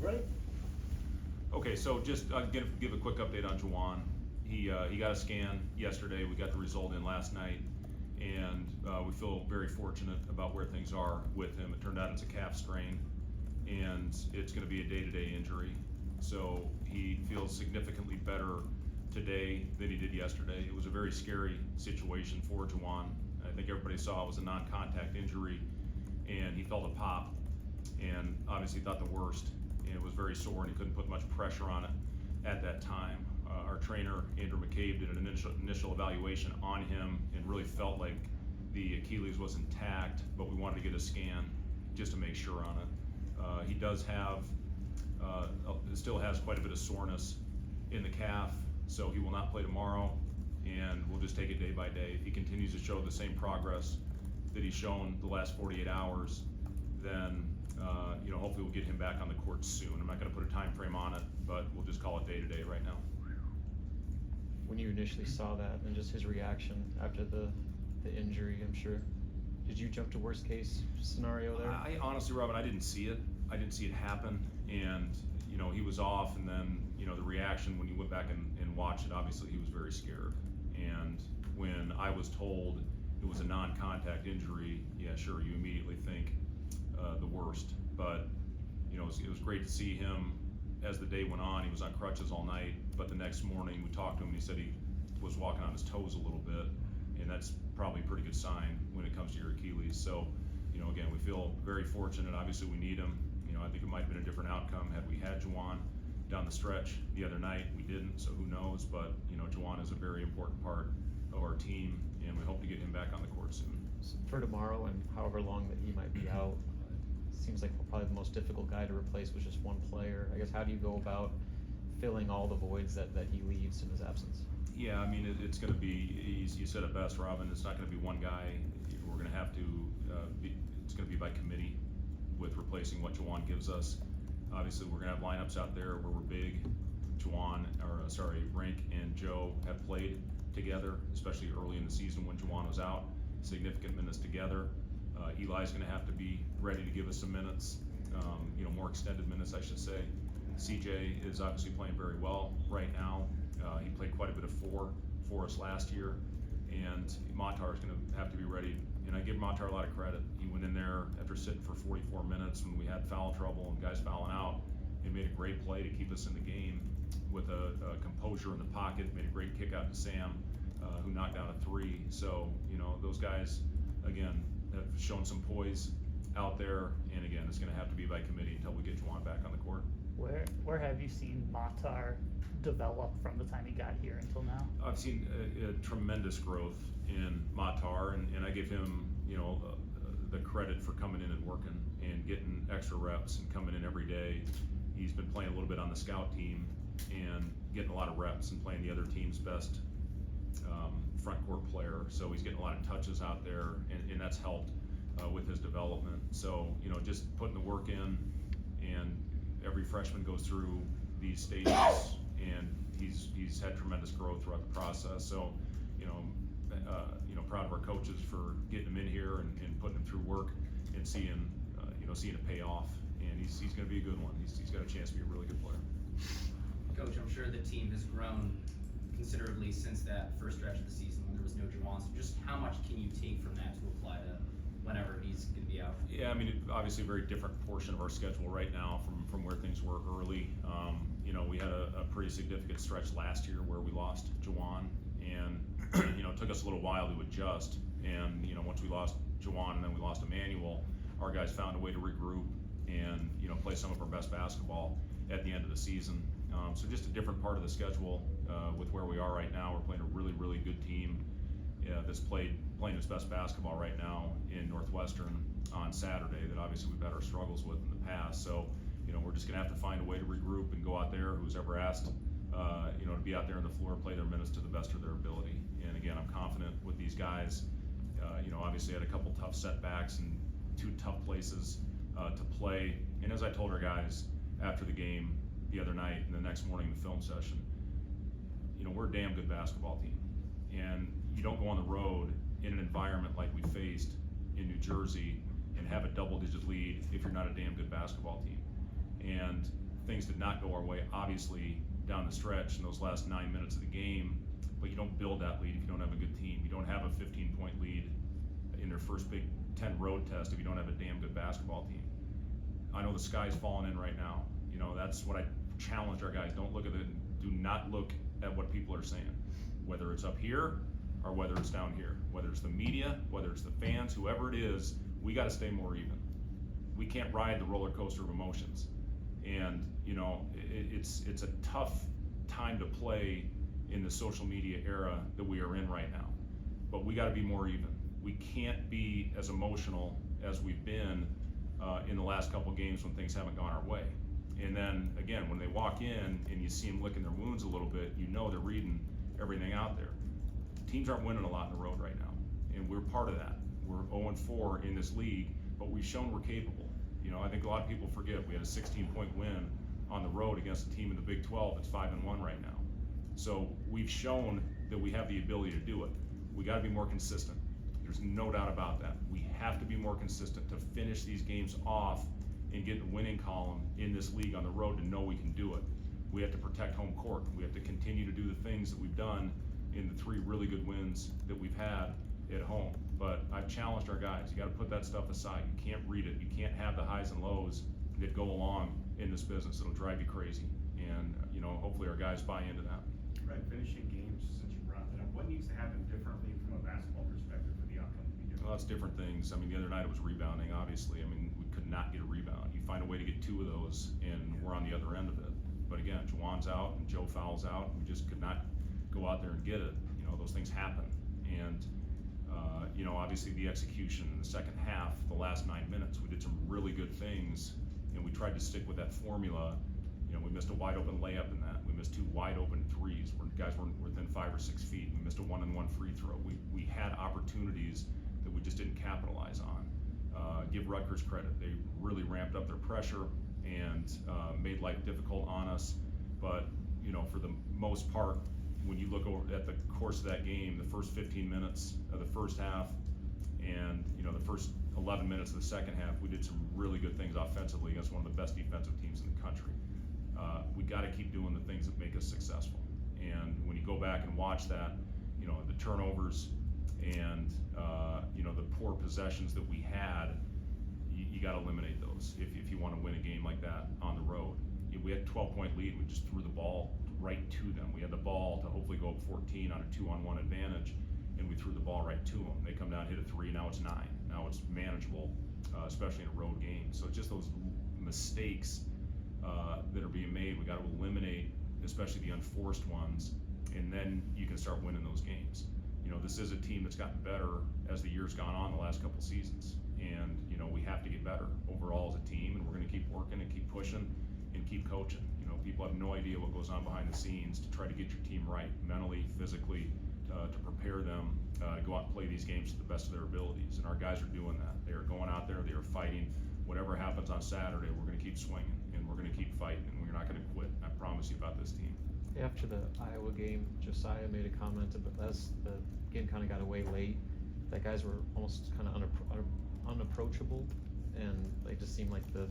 Right. Okay, so just give a quick update on Juwan. He got a scan yesterday. We got the result in last night, and we feel very fortunate about where things are with him. It turned out it's a calf strain, and it's going to be a day-to-day injury. So he feels significantly better today than he did yesterday. It was a very scary situation for Juwan. I think everybody saw it was a non-contact injury, and he felt a pop, and obviously thought the worst. And it was very sore, and he couldn't put much pressure on it at that time. Our trainer, Andrew McCabe, did an initial evaluation on him and really felt like the Achilles was intact, but we wanted to get a scan just to make sure on it. He does have, still has quite a bit of soreness in the calf, so he will not play tomorrow, and we'll just take it day by day. If he continues to show the same progress that he's shown the last 48 hours, then hopefully we'll get him back on the court soon. I'm not going to put a time frame on it, but we'll just call it day to day right now. When you initially saw that and just his reaction after the injury, I'm sure, did you jump to worst case scenario there? I honestly, Robin, I didn't see it. I didn't see it happen, and he was off, and then the reaction when you went back and watched it, obviously he was very scared. And when I was told it was a non-contact injury, yeah, sure, you immediately think the worst. But it was great to see him as the day went on. He was on crutches all night, but the next morning we talked to him and he said he was walking on his toes a little bit, and that's probably a pretty good sign when it comes to your Achilles. So again, we feel very fortunate. Obviously we need him. I think it might have been a different outcome had we had Juwan down the stretch the other night. We didn't, so who knows. But Juwan is a very important part of our team, and we hope to get him back on the court soon. For tomorrow and however long that he might be out, seems like probably the most difficult guy to replace was just one player. I guess, how do you go about filling all the voids that he leaves in his absence? Yeah, I mean, it's going to be, you said it best, Robin, it's not going to be one guy. We're going to have to, it's going to be by committee with replacing what Juwan gives us. Obviously, we're going to have lineups out there where we're big. Rink and Joe have played together, especially early in the season when Juwan was out, significant minutes together. Eli's going to have to be ready to give us some minutes, more extended minutes, I should say. CJ is obviously playing very well right now. He played quite a bit of four for us last year, and Matar is going to have to be ready. And I give Matar a lot of credit. He went in there after sitting for 44 minutes when we had foul trouble and guys fouling out, and made a great play to keep us in the game with a composure in the pocket. Made a great kick out to Sam, who knocked down a three. So those guys again have shown some poise out there, and again, it's going to have to be by committee until we get Juwan back on the court. Where have you seen Matar develop from the time he got here until now? I've seen a tremendous growth in Matar, and I give him the credit for coming in and working and getting extra reps and coming in every day. He's been playing a little bit on the scout team and getting a lot of reps and playing the other team's best front court player. So he's getting a lot of touches out there, and that's helped with his development. So just putting the work in, and every freshman goes through these stages, and he's had tremendous growth throughout the process. So proud of our coaches for getting him in here and putting him through work and seeing it pay off. And he's going to be a good one. He's got a chance to be a really good player. Coach, I'm sure the team has grown considerably since that first stretch of the season when there was no Juwan. So just how much can you take from that to apply to whenever he's going to be out? Yeah, I mean, obviously a very different portion of our schedule right now from where things were early. We had a pretty significant stretch last year where we lost Juwan, and it took us a little while to adjust. And once we lost Juwan and then we lost Emmanuel, our guys found a way to regroup and play some of our best basketball at the end of the season. So just a different part of the schedule with where we are right now. We're playing a really, really good team that's playing its best basketball right now in Northwestern on Saturday that obviously we've had our struggles with in the past. So we're just going to have to find a way to regroup and go out there. Who's ever asked to be out there on the floor, play their minutes to the best of their ability. And again, I'm confident with these guys. Obviously had a couple tough setbacks and two tough places to play. And as I told our guys after the game the other night and the next morning in the film session, we're a damn good basketball team. And you don't go on the road in an environment like we faced in New Jersey and have a double-digit lead if you're not a damn good basketball team. And things did not go our way, obviously, down the stretch in those last 9 minutes of the game, but you don't build that lead if you don't have a good team. You don't have a 15-point lead in their first Big Ten road test if you don't have a damn good basketball team. I know the sky's falling in right now. You know, that's what I challenge our guys. Do not look at what people are saying, whether it's up here or whether it's down here, whether it's the media, whether it's the fans, whoever it is, we got to stay more even. We can't ride the roller coaster of emotions. And, you know, it's a tough time to play in the social media era that we are in right now. But we got to be more even. We can't be as emotional as we've been in the last couple games when things haven't gone our way. And then again, when they walk in and you see them licking their wounds a little bit, you know they're reading everything out there. Teams aren't winning a lot in the road right now, and we're part of that. We're 0-4 in this league, but we've shown we're capable. You know, I think a lot of people forget we had a 16-point win on the road against a team in the Big 12 that's 5-1 right now. So we've shown that we have the ability to do it. We got to be more consistent. There's no doubt about that. We have to be more consistent to finish these games off and get the winning column in this league on the road to know we can do it. We have to protect home court. We have to continue to do the things that we've done in the 3 really good wins that we've had at home. But I've challenged our guys. You got to put that stuff aside. You can't read it. You can't have the highs and lows that go along in this business. It'll drive you crazy. And, you know, hopefully our guys buy into that. Right, finishing games, since you brought that up, what needs to happen differently from a basketball perspective for the outcome to be different? Well, that's different things. I mean, the other night it was rebounding, obviously. I mean, we could not get a rebound. You find a way to get 2 of those, and we're on the other end of it. But again, Juwan's out and Joe Fowle's out. We just could not go out there and get it. You know, those things happen. And, you know, obviously the execution in the second half, the last 9 minutes, we did some really good things, and we tried to stick with that formula. You know, we missed a wide open layup in that. We missed 2 wide open threes where guys were within 5 or 6 feet. We missed a 1-on-1 free throw. We had opportunities that we just didn't capitalize on. Give Rutgers credit. They really ramped up their pressure and made life difficult on us. But, you know, for the most part, when you look over at the course of that game, the first 15 minutes of the first half and, you know, the first 11 minutes of the second half, we did some really good things offensively against one of the best defensive teams in the country. We got to keep doing the things that make us successful. And when you go back and watch that, you know, the turnovers and, you know, the poor possessions that we had, you got to eliminate those if you want to win a game like that on the road. We had a 12-point lead. We just threw the ball right to them. We had the ball to hopefully go up 14 on a 2-on-1 advantage, and we threw the ball right to them. They come down, hit a 3, now it's 9. Now it's manageable, especially in a road game. So just those mistakes that are being made, we got to eliminate, especially the unforced ones, and then you can start winning those games. You know, this is a team that's gotten better as the year's gone on the last couple seasons, and you know, we have to get better overall as a team, and we're going to keep working and keep pushing and keep coaching. You know, people have no idea what goes on behind the scenes to try to get your team right, mentally, physically, to prepare them to go out and play these games to the best of their abilities. And our guys are doing that. They are going out there, they are fighting. Whatever happens on Saturday, we're going to keep swinging, and we're going to keep fighting, and we're not going to quit. I promise you about this team. After the Iowa game, Josiah made a comment about as the game kind of got away late, that guys were almost kind of unapproachable, and they just seemed like the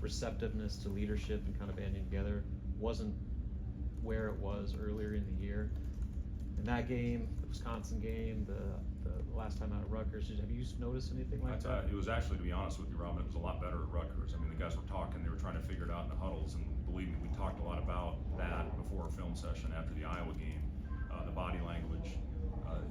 receptiveness to leadership and kind of banding together wasn't where it was earlier in the year. In that game, the Wisconsin game, the last time out at Rutgers, have you noticed anything like that? It was actually, to be honest with you, Robin, it was a lot better at Rutgers. I mean, the guys were talking, they were trying to figure it out in the huddles, and believe me, we talked a lot about that before our film session after the Iowa game. The body language,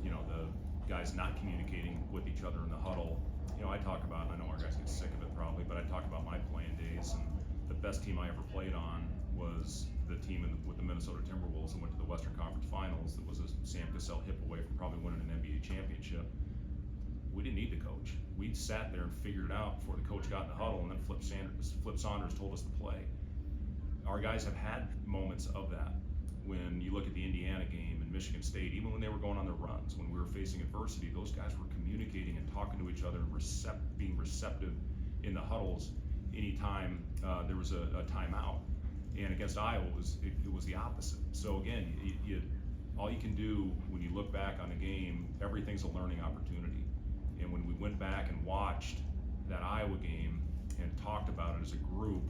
you know, the guys not communicating with each other in the huddle. You know, I talk about, I know our guys get sick of it probably, but I talk about my playing days, and the best team I ever played on was the team with the Minnesota Timberwolves and went to the Western Conference Finals. That was a Sam Cassell hip away from probably winning an NBA championship. We didn't need to coach. We sat there and figured it out before the coach got in the huddle, and then Flip Saunders told us to play. Our guys have had moments of that. When you look at the Indiana game and Michigan State, even when they were going on their runs, when we were facing adversity, those guys were communicating and talking to each other and being receptive in the huddles anytime there was a timeout. And against Iowa, it was the opposite. So again, all you can do when you look back on a game, everything's a learning opportunity. And when we went back and watched that Iowa game and talked about it as a group,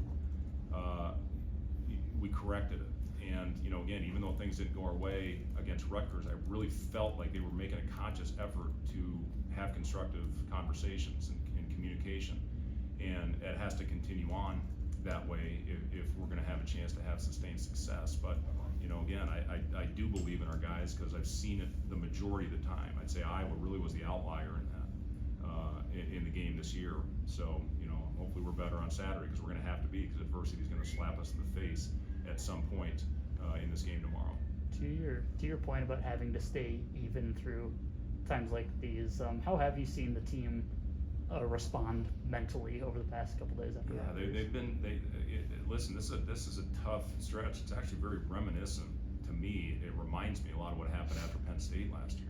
corrected it. And, again, even though things didn't go our way against Rutgers, I really felt like they were making a conscious effort to have constructive conversations and communication. And it has to continue on that way if we're gonna have a chance to have sustained success. But, again, I do believe in our guys because I've seen it the majority of the time. I'd say Iowa really was the outlier in that, in the game this year. So, hopefully we're better on Saturday because we're gonna have to be, because adversity is gonna slap us in the face at some point in this game tomorrow. To your point about having to stay even through times like these, how have you seen the team respond mentally over the past couple days after that? Listen, this is a tough stretch. It's actually very reminiscent to me. It reminds me a lot of what happened after Penn State last year.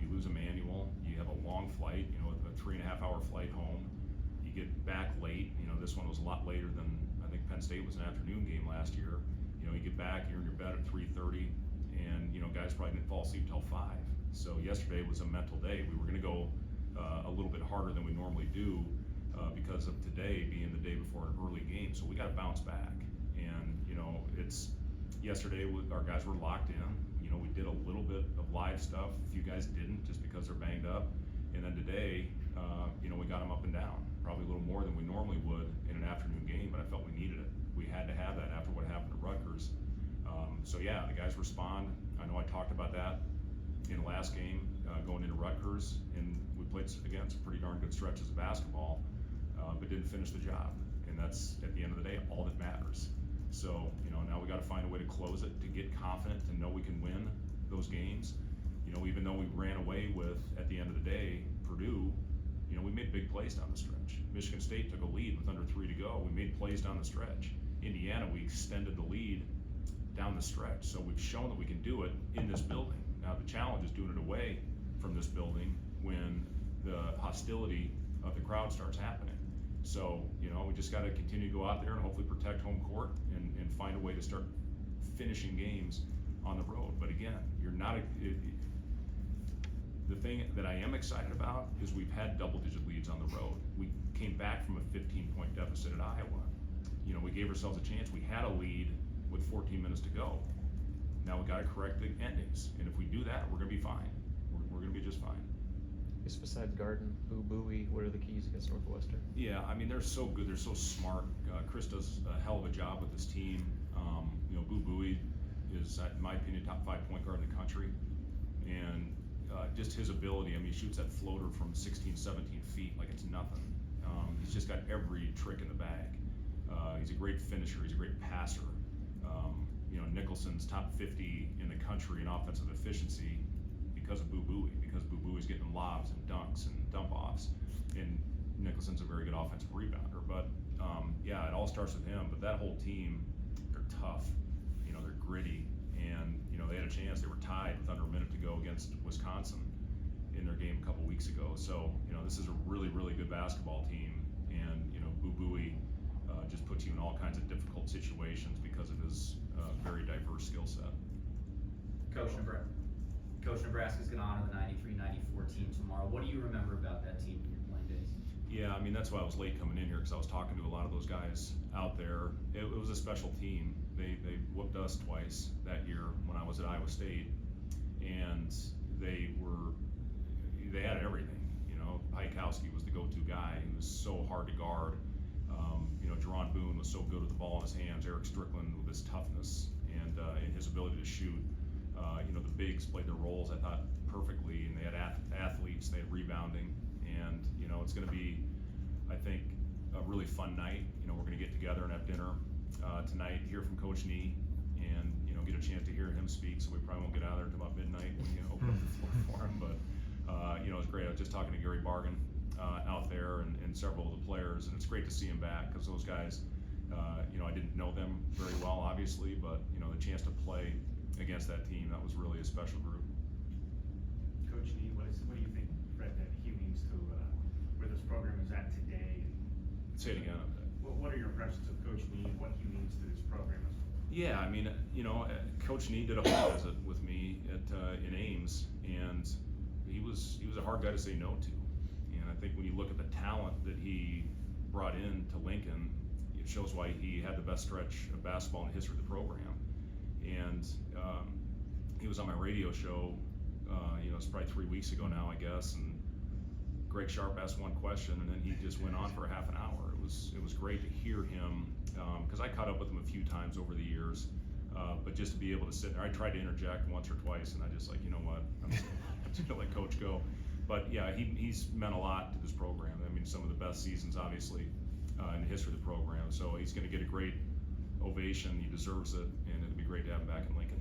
You lose Emmanuel, you have a long flight, a 3.5-hour flight home. You get back late. This one was a lot later than, I think Penn State was an afternoon game last year. You get back, you're in your bed at 3:30, and guys probably didn't fall asleep till 5. So yesterday was a mental day. We were going to go a little bit harder than we normally do because of today being the day before an early game. So we got to bounce back. And it's yesterday our guys were locked in. We did a little bit of live stuff. A few guys didn't just because they're banged up. And then today, we got them up and down, probably a little more than we normally would in an afternoon game. But I felt we needed it. We had to have that after what happened to Rutgers. So yeah, the guys respond. I know I talked about that in the last game, going into Rutgers, and we played against a pretty darn good stretches of basketball, but didn't finish the job. And that's, at the end of the day, all that matters. So, now we got to find a way to close it, to get confident, to know we can win those games. Even though we ran away with, at the end of the day, Purdue, we made big plays down the stretch. Michigan State took a lead with under 3 to go. We made plays down the stretch. Indiana, we extended the lead down the stretch. So we've shown that we can do it in this building. Now the challenge is doing it away from this building when the hostility of the crowd starts happening. So, we just got to continue to go out there and hopefully protect home court and find a way to start finishing games on the road. But again, the thing that I am excited about is we've had double-digit leads on the road. We came back from a 15-point deficit at Iowa. We gave ourselves a chance. We had a lead with 14 minutes to go. Now we got to correct the endings, and if we do that, we're going to be fine. We're going to be just fine. Just besides Garden, Bowie, what are the keys against Northwestern? Yeah, they're so good. They're so smart. Chris does a hell of a job with this team. Bowie is, in my opinion, top 5 point guard in the country, and just his ability. He shoots that floater from 16, 17 feet like it's nothing. He's just got every trick in the bag. He's a great finisher. He's a great passer. Nicholson's top 50 in the country in offensive efficiency because of Bowie, because Bowie's getting lobs and dunks and dump-offs, and Nicholson's a very good offensive rebounder. But yeah, it all starts with him. But that whole team, they're tough. They're gritty, and they had a chance. They were tied with under a minute to go against Wisconsin in their game a couple weeks ago. So this is a really, really good basketball team, and Bowie just puts you in all kinds of difficult situations because of his very diverse skill set. Coach Nebraska's going to honor the 93-94 team tomorrow. What do you remember about that team in your playing days? Yeah, that's why I was late coming in here, because I was talking to a lot of those guys out there. It was a special team. They whooped us twice that year when I was at Iowa State, and they had everything. Pikowski was the go-to guy. He was so hard to guard. Jerron Boone was so good with the ball in his hands. Eric Strickland with his toughness and his ability to shoot. The bigs played their roles, I thought, perfectly, and they had athletes, they had rebounding, and it's going to be, I think, a really fun night. We're going to get together and have dinner tonight, hear from Coach Nee, and get a chance to hear him speak. So we probably won't get out of there until about midnight when you open up the floor for him. But it's great. I was just talking to Gary Bargan out there and several of the players, and it's great to see him back, because those guys, I didn't know them very well, obviously, but the chance to play against that team, that was really a special group. Coach Nee, what do you think, Fred, that he means to where this program is at today? Say it again. What are your impressions of Coach Nee and what he means to this program? Yeah, Coach Nee did a home visit with me in Ames, and he was a hard guy to say no to. And I think when you look at the talent that he brought in to Lincoln, it shows why he had the best stretch of basketball in the history of the program. And he was on my radio show, it's probably 3 weeks ago now, I guess, and Greg Sharp asked one question, and then he just went on for a half an hour. It was great to hear him, because I caught up with him a few times over the years, but just to be able to sit there, I tried to interject once or twice, and I just you know what, I'm just gonna let Coach go. But yeah, he's meant a lot to this program. I mean, some of the best seasons, obviously, in the history of the program. So he's gonna get a great ovation. He deserves it, and it'd be great to have him back in Lincoln.